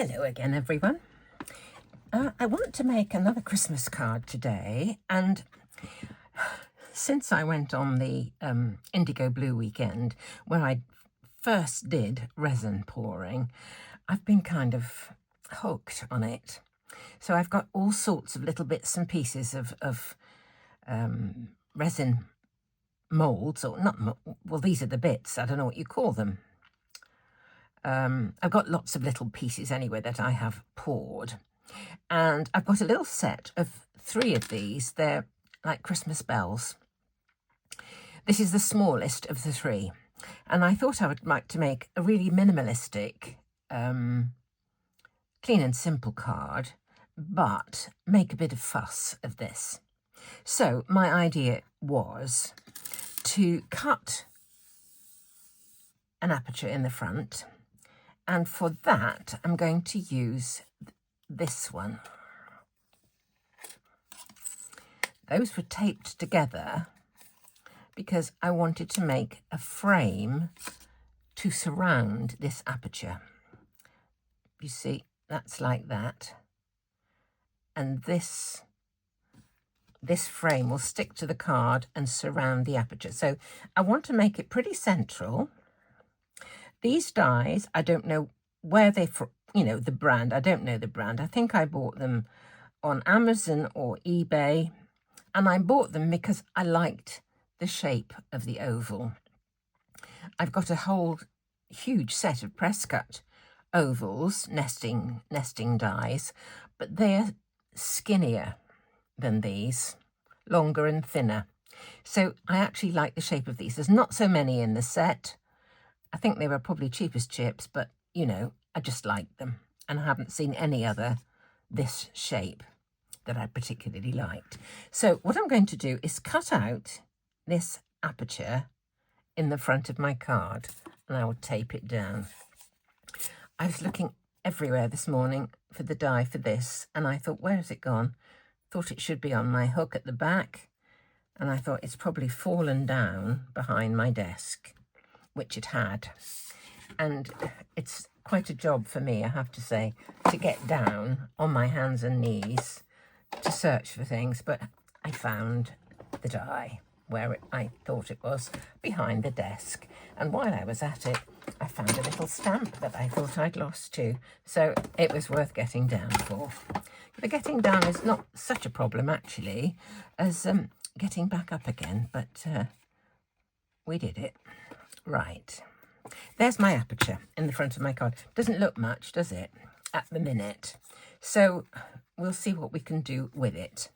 Hello again, everyone. I want to make another Christmas card today, and since I went on the IndigoBlu weekend where I first did resin pouring, I've been kind of hooked on it. So I've got all sorts of little bits and pieces of resin moulds, or not, well, these are the bits, I don't know what you call them. I've got lots of little pieces anyway that I have poured, and I've got a little set of 3 of these. They're like Christmas bells. This is the smallest of the 3, and I thought I would like to make a really minimalistic, clean and simple card, but make a bit of fuss of this. So my idea was to cut an aperture in the front, and for that I'm going to use this one. Those were taped together because I wanted to make a frame to surround this aperture. You see, that's like that, and this frame will stick to the card and surround the aperture. So I want to make it pretty central. These dies, I don't know where they're from, the brand. I don't know the brand. I think I bought them on Amazon or eBay, and I bought them because I liked the shape of the oval. I've got a whole huge set of press cut ovals, nesting dies, but they're skinnier than these, longer and thinner. So I actually like the shape of these. There's not so many in the set. I think they were probably cheap as chips, but, I just like them. And I haven't seen any other this shape that I particularly liked. So what I'm going to do is cut out this aperture in the front of my card, and I will tape it down. I was looking everywhere this morning for the die for this, and I thought, where has it gone? Thought it should be on my hook at the back, and I thought it's probably fallen down behind my desk, which it had. And it's quite a job for me, I have to say, to get down on my hands and knees to search for things, but I found the die where I thought it was, behind the desk. And while I was at it, I found a little stamp that I thought I'd lost too, so it was worth getting down for. The getting down is not such a problem actually as getting back up again, but we did it. Right, there's my aperture in the front of my card. Doesn't look much, does it, at the minute? So we'll see what we can do with it.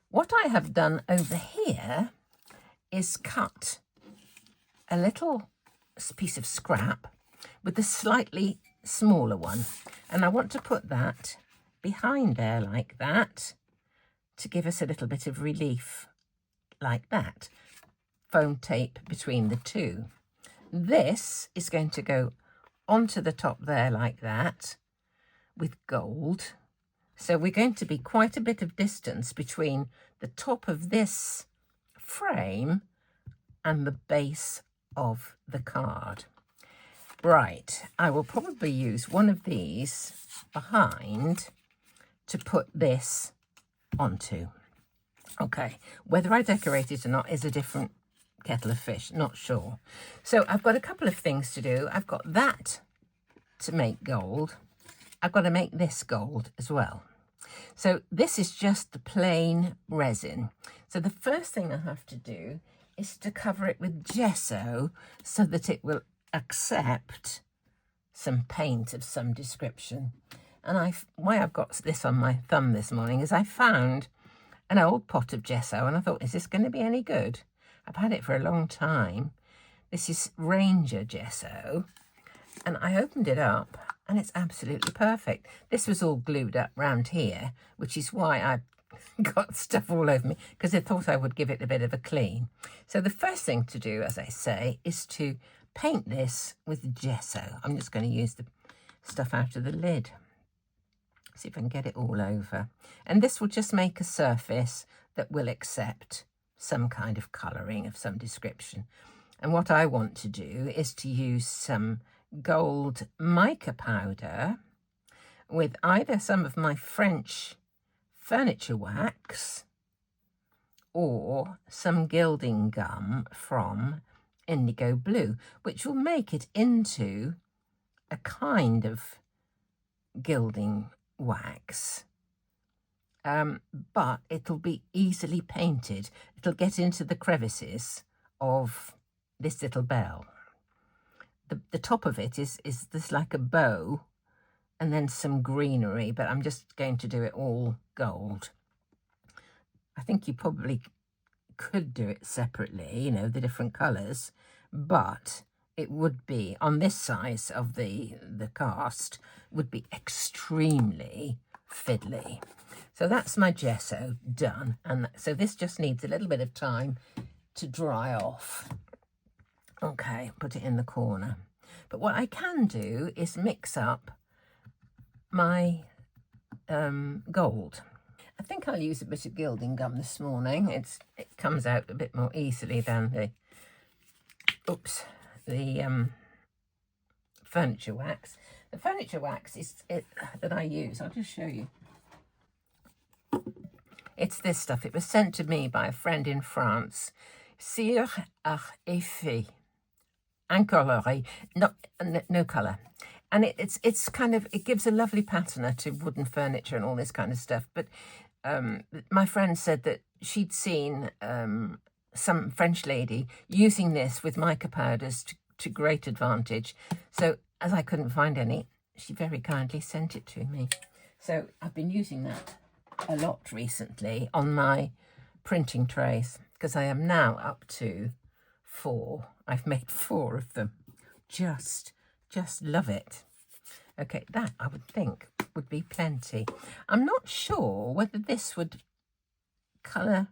What I have done over here is cut a little piece of scrap with the slightly smaller one, and I want to put that behind there like that to give us a little bit of relief like that. Foam tape between the two. This is going to go onto the top there like that with gold. So we're going to be quite a bit of distance between the top of this frame and the base of the card. Right, I will probably use one of these behind to put this onto. Okay, whether I decorate it or not is a different kettle of fish, not sure. So I've got a couple of things to do. I've got that to make gold. I've got to make this gold as well. So this is just the plain resin. So the first thing I have to do is to cover it with gesso so that it will accept some paint of some description. And why I've got this on my thumb this morning is I found an old pot of gesso, and I thought, is this going to be any good? I've had it for a long time. This is Ranger gesso, and I opened it up and it's absolutely perfect. This was all glued up round here, which is why I got stuff all over me, because I thought I would give it a bit of a clean. So the first thing to do, as I say, is to paint this with gesso. I'm just going to use the stuff out of the lid. See if I can get it all over. And this will just make a surface that will accept some kind of colouring of some description. And what I want to do is to use some gold mica powder with either some of my French furniture wax or some gilding gum from IndigoBlu, which will make it into a kind of gilding wax, but it'll be easily painted. It'll get into the crevices of this little bell. The top of it is this like a bow and then some greenery, but I'm just going to do it all gold. I think you probably could do it separately, you know, the different colours, but it would be, on this size of the cast, would be extremely fiddly. So that's my gesso done, and so this just needs a little bit of time to dry off. Okay, put it in the corner. But what I can do is mix up my gold. I think I'll use a bit of gilding gum this morning. It comes out a bit more easily than the furniture wax. The furniture wax that I use, I'll just show you. It's this stuff. It was sent to me by a friend in France. Cire à effet, incoloré, no colour. And it's kind of, it gives a lovely patina to wooden furniture and all this kind of stuff. But my friend said that she'd seen some French lady using this with mica powders to great advantage. So as I couldn't find any, she very kindly sent it to me. So I've been using that a lot recently on my printing trays, because I am now up to 4. I've made 4 of them. Just love it. Okay, that I would think would be plenty. I'm not sure whether this would colour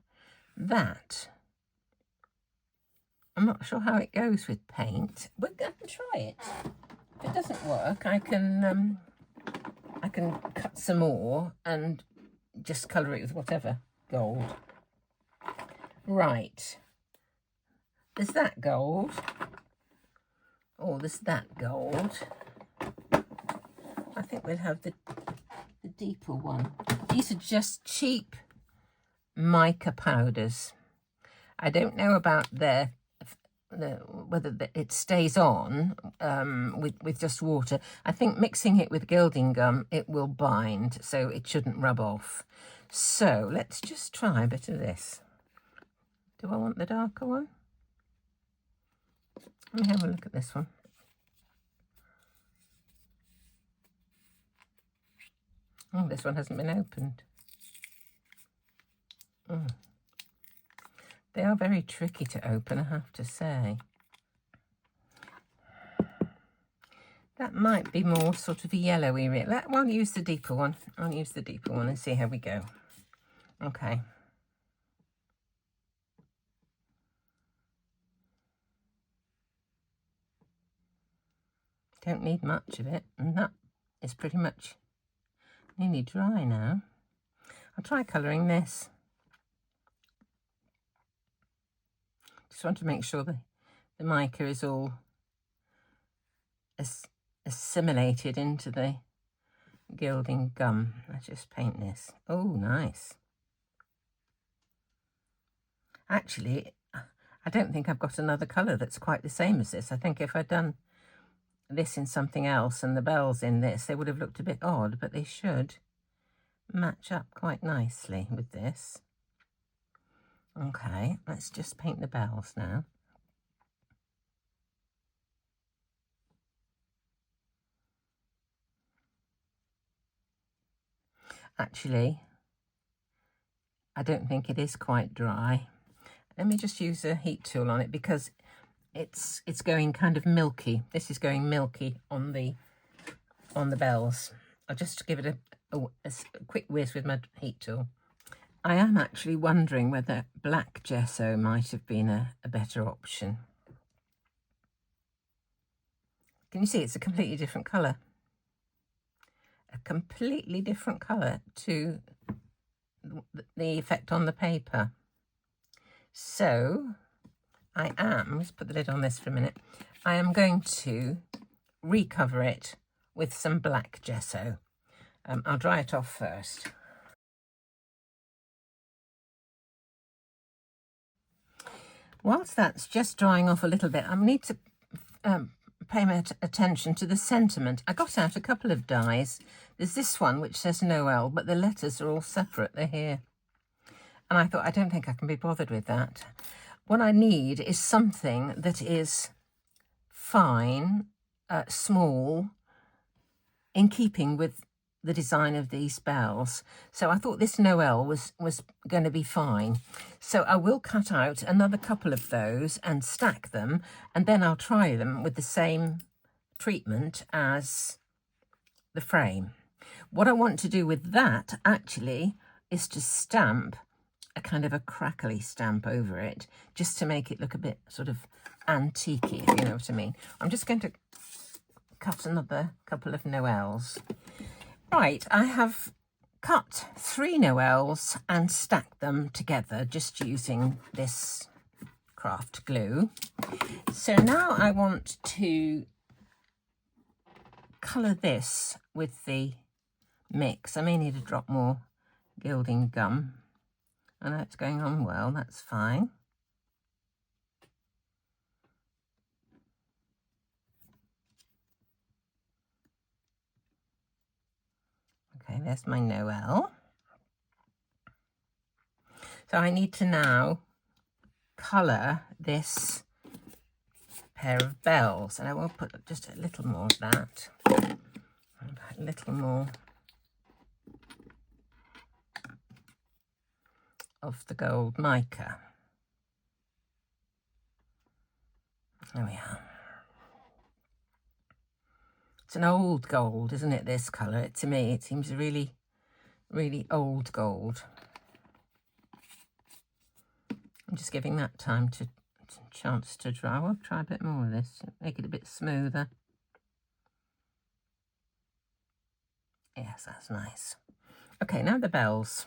that. I'm not sure how it goes with paint. We're going to try it. If it doesn't work, I can cut some more and just colour it with whatever gold. Right. There's that gold. Oh, there's that gold. I think we'll have the deeper one. These are just cheap mica powders. I don't know about whether it stays on with just water. I think mixing it with gilding gum, it will bind, so it shouldn't rub off. So let's just try a bit of this. Do I want the darker one? Let me have a look at this one. Oh, this one hasn't been opened. They are very tricky to open, I have to say. That might be more sort of a yellowy red. I'll use the deeper one. I'll use the deeper one and see how we go. Okay. Don't need much of it, and that is pretty much nearly dry now. I'll try colouring this. Just want to make sure the mica is all assimilated into the gilding gum. Let's just paint this. Oh, nice. Actually, I don't think I've got another colour that's quite the same as this. I think if I'd done this in something else and the bells in this, they would have looked a bit odd, but they should match up quite nicely with this. Okay, let's just paint the bells now. Actually, I don't think it is quite dry. Let me just use a heat tool on it, because it's going kind of milky. This is going milky on the bells. I'll just give it a quick whiz with my heat tool. I am actually wondering whether black gesso might have been a better option. Can you see it's a completely different colour? A completely different colour to the effect on the paper. So let's put the lid on this for a minute. I am going to recover it with some black gesso. I'll dry it off first. Whilst that's just drying off a little bit, I need to pay my attention to the sentiment. I got out a couple of dies. There's this one which says Noel, but the letters are all separate. They're here. And I thought, I don't think I can be bothered with that. What I need is something that is fine, small, in keeping with the design of these bells. So I thought this Noel was going to be fine. So I will cut out another couple of those and stack them, and then I'll try them with the same treatment as the frame. What I want to do with that actually is to stamp a kind of a crackly stamp over it, just to make it look a bit sort of antique-y, if you know what I mean. I'm just going to cut another couple of Noels. Right, I have cut 3 Noels and stacked them together just using this craft glue. So now I want to colour this with the mix. I may need to drop more gilding gum. I know it's going on well, that's fine. Okay, there's my Noel. So I need to now colour this pair of bells, and I will put just a little more of that, a little more of the gold mica. There we are. It's an old gold, isn't it, this colour? To me, it seems really, really old gold. I'm just giving that time to chance to dry. I'll try a bit more of this, make it a bit smoother. Yes, that's nice. Okay, now the bells.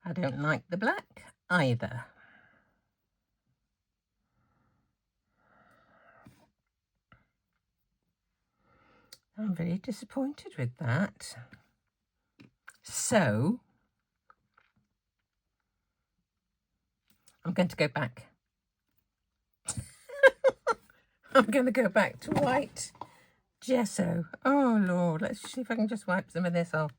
I don't like the black either. I'm very disappointed with that. So I'm going to go back. I'm going to go back to white gesso. Oh Lord, let's see if I can just wipe some of this off.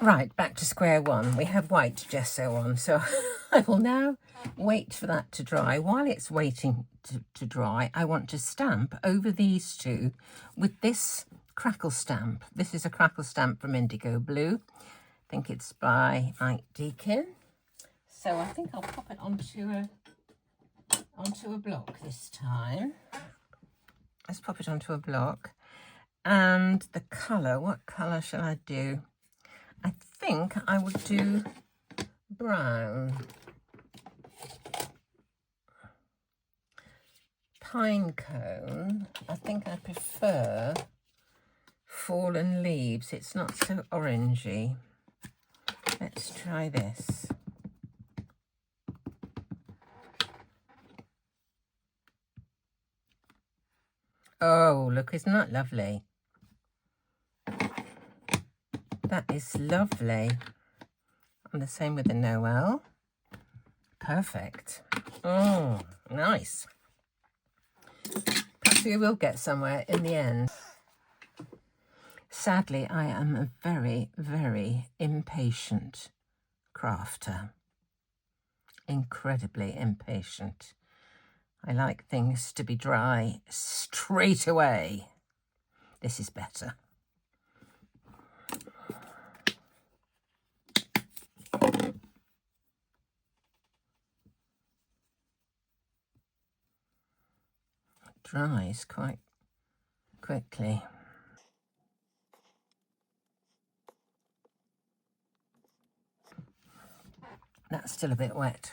Right, back to square one. We have white gesso on, so I will now wait for that to dry. While it's waiting to dry, I want to stamp over these two with this Crackle stamp. This is a Crackle stamp from IndigoBlu. I think it's by Mike Deakin. So I think I'll pop it onto a block this time. Let's pop it onto a block. And the colour, what colour shall I do? I think I would do brown. Pine cone, I think I prefer fallen leaves. It's not so orangey. Let's try this. Oh, look, isn't that lovely? That is lovely. And the same with the Noel. Perfect. Oh, nice. Perhaps we will get somewhere in the end. Sadly, I am a very, very impatient crafter. Incredibly impatient. I like things to be dry straight away. This is better. Dries quite quickly. That's still a bit wet.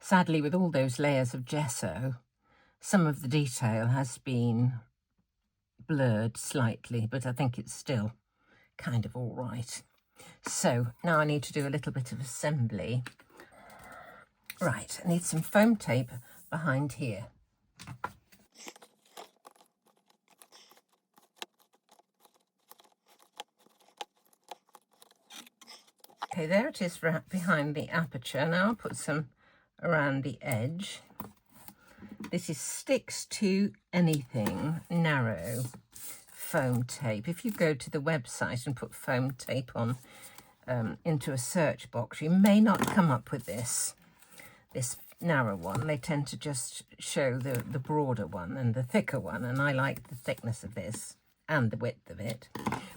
Sadly, with all those layers of gesso, some of the detail has been blurred slightly, but I think it's still kind of all right. So now I need to do a little bit of assembly. Right, I need some foam tape behind here. Okay, there it is right behind the aperture. Now I'll put some around the edge. This is sticks to anything narrow foam tape. If you go to the website and put foam tape on into a search box, you may not come up with this narrow one. They tend to just show the broader one and the thicker one, and I like the thickness of this and the width of it.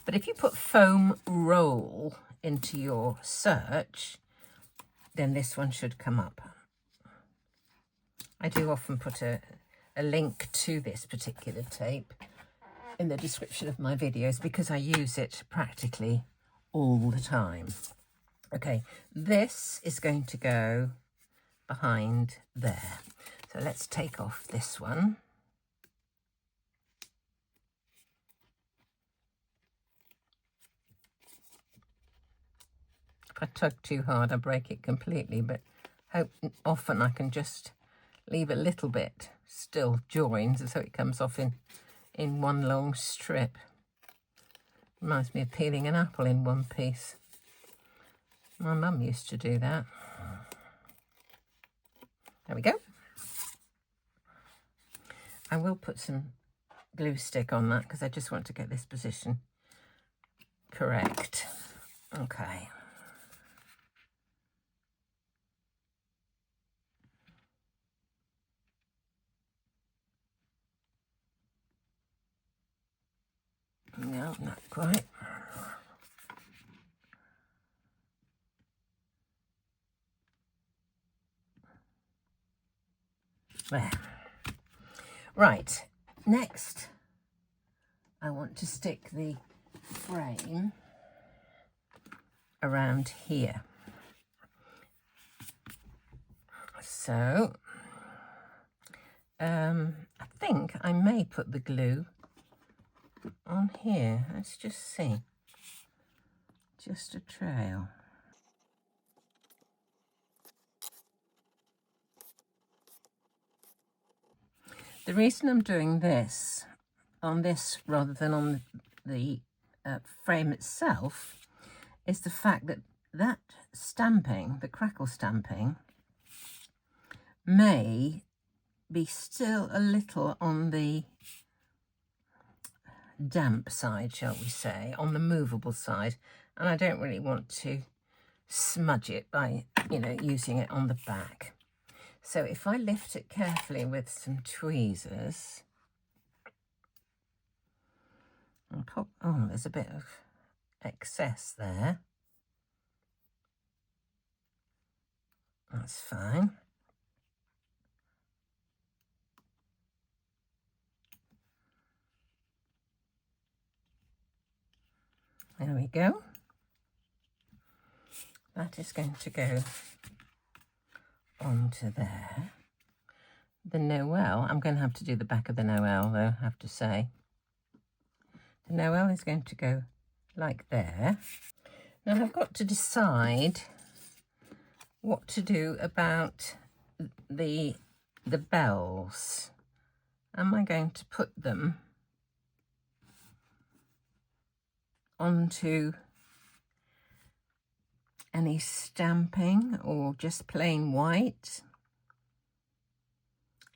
But if you put foam roll into your search, then this one should come up. I do often put a link to this particular tape in the description of my videos because I use it practically all the time. Okay, this is going to go behind there. So let's take off this one. If I tug too hard, I break it completely, but often I can just leave a little bit still joined so it comes off in one long strip. Reminds me of peeling an apple in one piece. My mum used to do that. There we go. I will put some glue stick on that because I just want to get this position correct. Okay. No, not quite. There. Right, next I want to stick the frame around here. So I think I may put the glue on here. Let's just see. Just a trail. The reason I'm doing this on this rather than on the frame itself is the fact that that stamping, the Crackle stamping, may be still a little on the damp side, shall we say, on the movable side, and I don't really want to smudge it by, using it on the back. So if I lift it carefully with some tweezers and pop, oh, there's a bit of excess there. That's fine. There we go. That is going to go onto there. The Noel, I'm going to have to do the back of the Noel though, I have to say. The Noel is going to go like there. Now I've got to decide what to do about the bells. Am I going to put them onto any stamping or just plain white?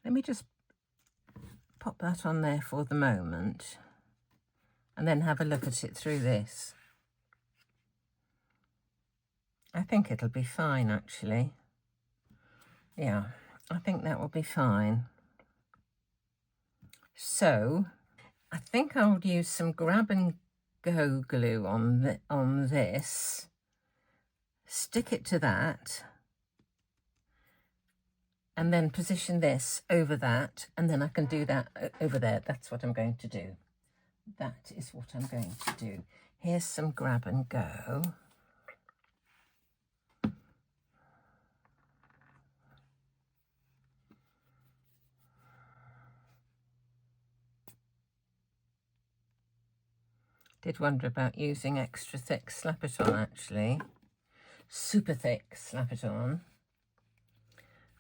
Let me just pop that on there for the moment and then have a look at it through this. I think it'll be fine, actually. Yeah, I think that will be fine. So I think I'll use some grab and Go glue on this, stick it to that, and then position this over that, and then I can do that over there. That's what I'm going to do. That is what I'm going to do. Here's some grab and go. Did wonder about using extra thick Slap It On, actually. Super thick Slap It On.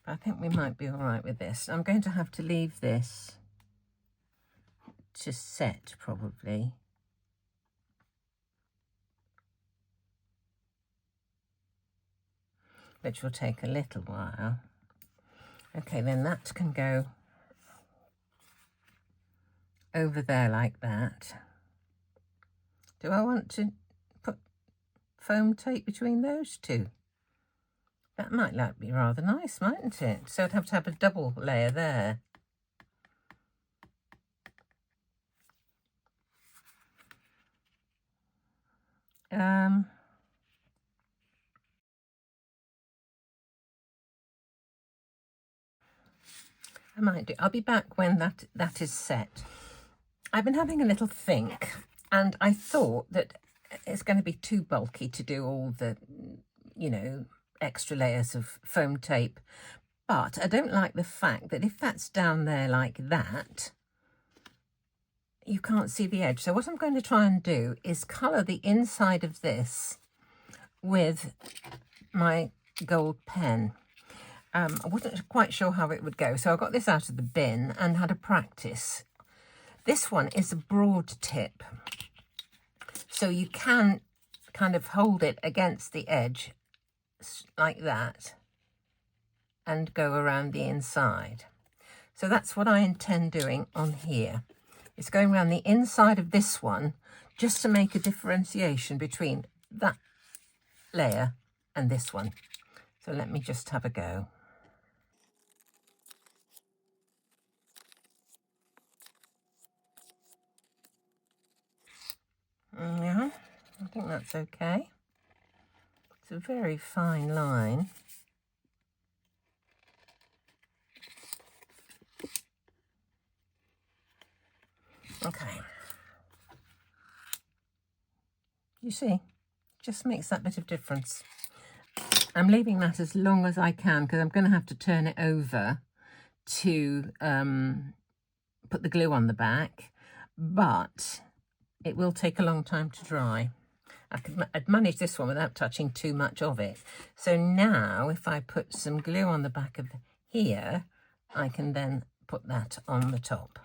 But I think we might be all right with this. I'm going to have to leave this to set, probably. Which will take a little while. Okay, then that can go over there like that. Do I want to put foam tape between those two? That might be rather nice, mightn't it? So I'd have to have a double layer there. I might do. I'll be back when that is set. I've been having a little think, and I thought that it's going to be too bulky to do all the, you know, extra layers of foam tape. But I don't like the fact that if that's down there like that, you can't see the edge. So what I'm going to try and do is colour the inside of this with my gold pen. I wasn't quite sure how it would go, so I got this out of the bin and had a practice. This one is a broad tip, so you can kind of hold it against the edge like that and go around the inside. So that's what I intend doing on here. It's going around the inside of this one just to make a differentiation between that layer and this one. So let me just have a go. Yeah, I think that's okay. It's a very fine line. Okay. You see, just makes that bit of difference. I'm leaving that as long as I can because I'm going to have to turn it over to put the glue on the back, but it will take a long time to dry. I'd manage this one without touching too much of it. So now if I put some glue on the back of here, I can then put that on the top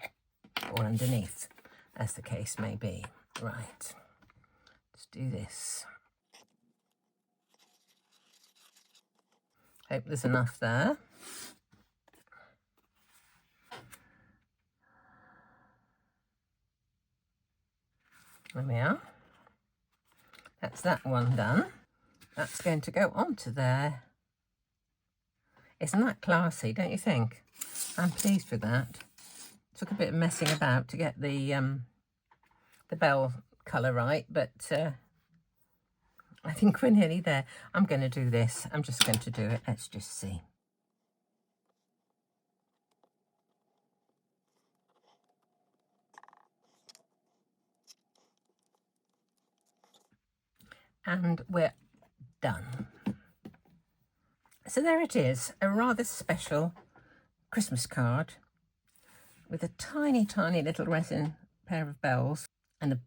or underneath, as the case may be. Right, let's do this. Hope there's enough there. There we are. That's that one done. That's going to go onto there. Isn't that classy, don't you think? I'm pleased with that. Took a bit of messing about to get the bell colour right, but I think we're nearly there. I'm going to do this. I'm just going to do it. Let's just see. And we're done. So there it is, a rather special Christmas card with a tiny, tiny little resin pair of bells and a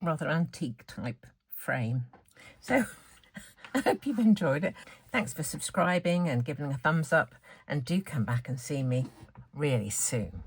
rather antique type frame. So I hope you've enjoyed it. Thanks for subscribing and giving a thumbs up, and do come back and see me really soon.